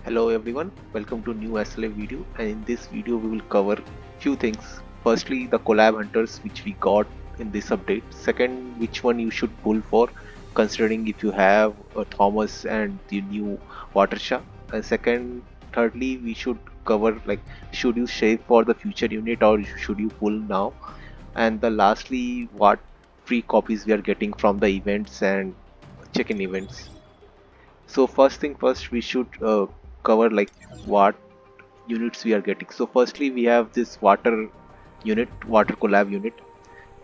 Hello everyone, welcome to new SLA video, and in this video we will cover few things. Firstly, the collab hunters which we got in this update. Second, which one you should pull for considering if you have Thomas and the new Watersha. And second, thirdly, we should cover like should you save for the future unit or should you pull now. And the lastly, what free copies we are getting from the events and check-in events. So first thing first, we should cover like what units we are getting. So firstly, we have this water collab unit.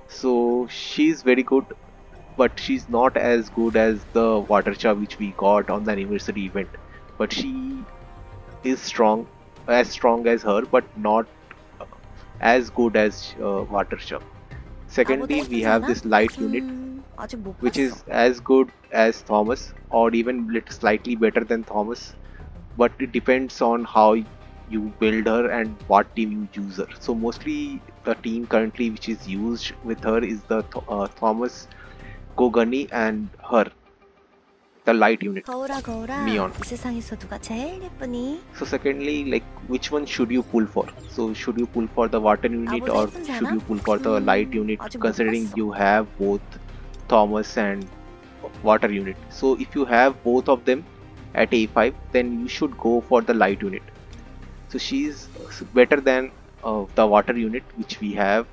So she's very good, but she's not as good as the water cha which we got on the anniversary event. But she is strong as her, but not as good as water cha. 나보다 Secondly, 예쁜 we have 사람? this light unit, 아직 못 which 봤어. is as good as Thomas, or even slightly better than Thomas, but it depends on how you build her and what team you use her. So mostly the team currently which is used with her is the Thomas, Kogani and her, the light unit, 거울아, Neon. 이 세상에서 누가 제일 예쁘니? So secondly, like which one should you pull for? So should you pull for the water unit 나보다 or 예쁜 should you 사람? pull for the light unit, 아직 못 considering 봤어. you have both Thomas and water unit? So if you have both of them at A5, then you should go for the light unit. So she's better than the water unit which we have.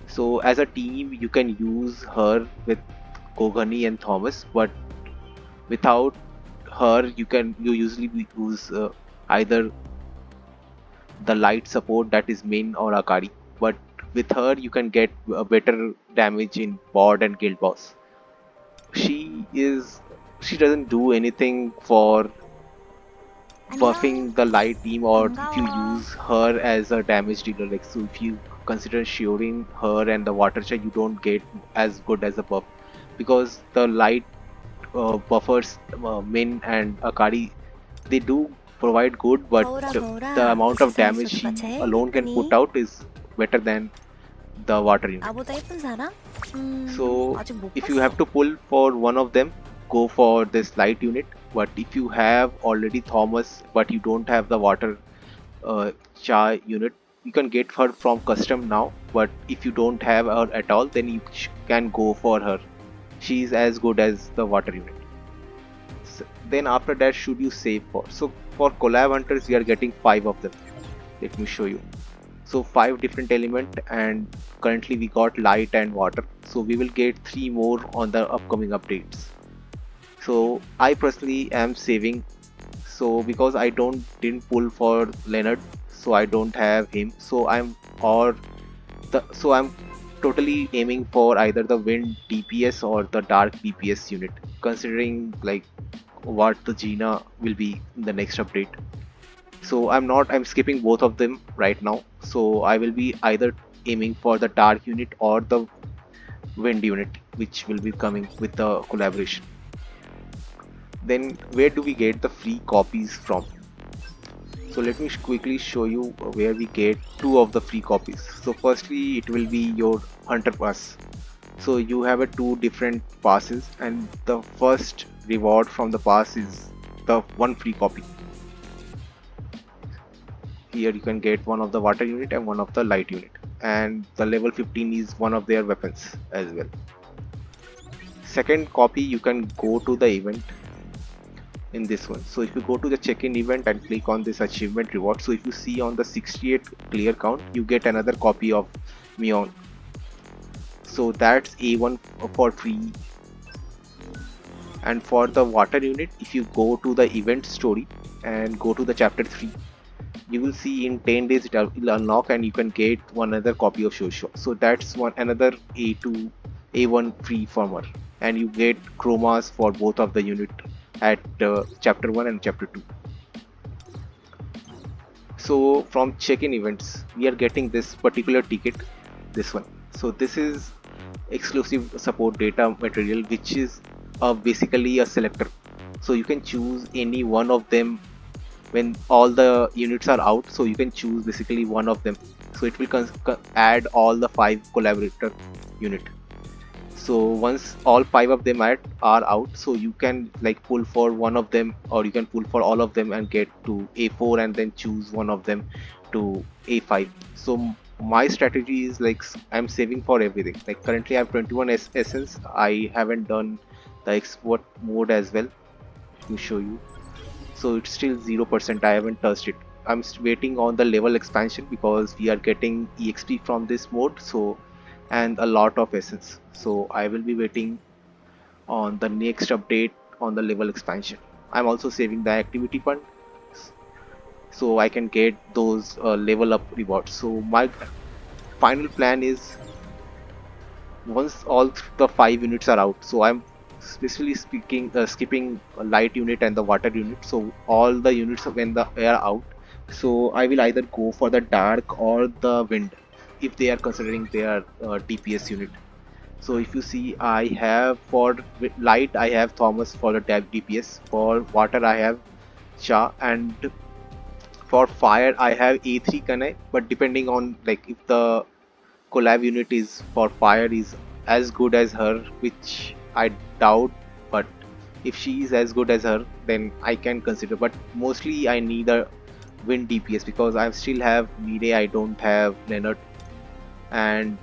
So as a team you can use her with Kogani and Thomas, but without her you usually use either the light support, that is Min or Akari, but with her you can get a better damage in board and guild boss. She doesn't do anything for buffing the light team, or if you 반가워. use her as a damage dealer, like so if you consider shielding her and the water check, you don't get as good as a buff because the light buffers Min and Akari, they do provide good, but the 거울아, 이 amount of 세상에서 damage 누가 she 제일 alone can put 예쁘니? out is better than the water unit. 나보다 예쁜 사람? So 아직 못 if you 봤어. have to pull for one of them, go for this light unit. But if you have already Thomas but you don't have the water cha unit, you can get her from custom now. But if you don't have her at all, then you can go for her. She is as good as the water unit. Then after that, should you save for? So for collab hunters we are getting 5 of them. Let me show you. So 5 different element, and currently we got light and water, so we will get 3 more on the upcoming updates. So I personally am saving, so because I didn't pull for Leonard, so I don't have him, so I'm totally aiming for either the wind DPS or the dark DPS unit, considering like what the Gina will be in the next update. So I'm skipping both of them right now, so I will be either aiming for the dark unit or the wind unit, which will be coming with the collaboration. Then where do we get the free copies from? So let me quickly show you where we get 2 of the free copies. So firstly it will be your hunter pass. So you have a 2 different passes, and the first reward from the pass is the 1 free copy. Here you can get one of the water unit and one of the light unit, and the level 15 is one of their weapons as well. Second copy, you can go to the event in this one. So if you go to the check-in event and click on this achievement reward, so if you see on the 68 clear count, you get another copy of Mion. So that's A1 for free. And for the water unit, if you go to the event story and go to the chapter 3, you will see in 10 days it will unlock and you can get one other copy of Shosho. So that's another A2 A1 free from her, and you get chromas for both of the unit at chapter 1 and chapter 2. So from check-in events we are getting this particular ticket, this one. So this is exclusive support data material, which is basically a selector. So you can choose any one of them when all the units are out, so you can choose basically one of them. So it will add all the 5 collaborator unit. So once all 5 of them are out, so you can like pull for one of them, or you can pull for all of them and get to A4 and then choose one of them to A5. So my strategy is like I'm saving for everything. Like currently I have 21 essence. I haven't done the export mode as well to show you. So it's still 0%. I haven't touched it. I'm waiting on the level expansion because we are getting EXP from this mode, so and a lot of essence. So I will be waiting on the next update on the level expansion. I'm also saving the activity fund so I can get those level up rewards. So my final plan is once all the 5 units are out, so I'm specifically speaking skipping a light unit and the water unit. So all the units when the air out, so I will either go for the dark or the wind if they are considering their DPS unit. So if you see, I have for light I have Thomas for the DPS, for water I have Shah, and for fire I have A3 Kanai. But depending on like if the collab unit is for fire is as good as her, which I doubt, but if she is as good as her, then I can consider. But mostly I need a wind DPS because I still have Mire, I don't have Leonard, and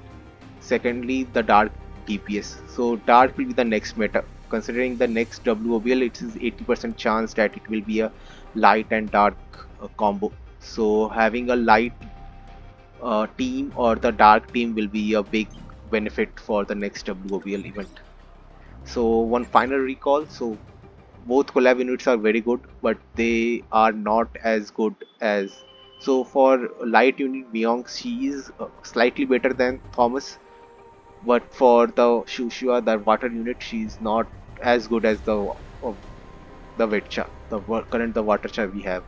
secondly the dark DPS. So dark will be the next meta. Considering the next WOBL, it is 80% chance that it will be a light and dark combo. So having a light team or the dark team will be a big benefit for the next WOBL event. So one final recall. So both collab units are very good, but they are not as good as. So for light unit, Myong, she is slightly better than Thomas, but for the Shushua, the water unit, she's not as good as the Vetcha, the current the water cha we have.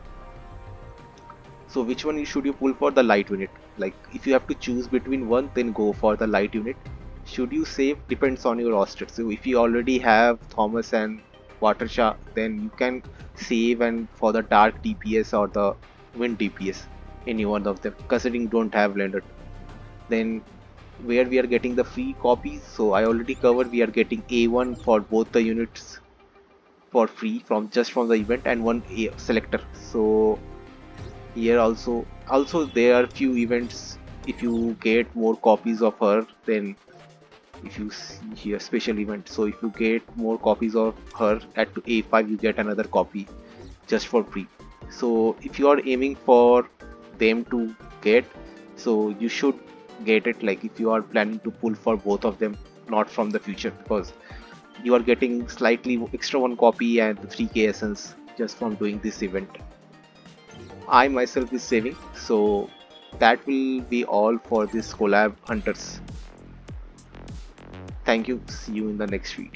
So which one should you pull for the light unit? Like if you have to choose between one, then go for the light unit. Should you save depends on your roster. So if you already have Thomas and Watersha, then you can save and for the dark DPS or the wind DPS, any one of them. Considering you don't have Leonard, then where we are getting the free copies. So I already covered. We are getting A1 for both the units for free from just from the event and one A selector. So here also there are few events. If you get more copies of her, then if you see here special event, so if you get more copies of her at A5, you get another copy just for free. So if you are aiming for them to get, so you should get it. Like if you are planning to pull for both of them, not from the future, because you are getting slightly extra one copy and 3k essence just from doing this event. I myself is saving, so that will be all for this collab hunters. Thank you. See you in the next video.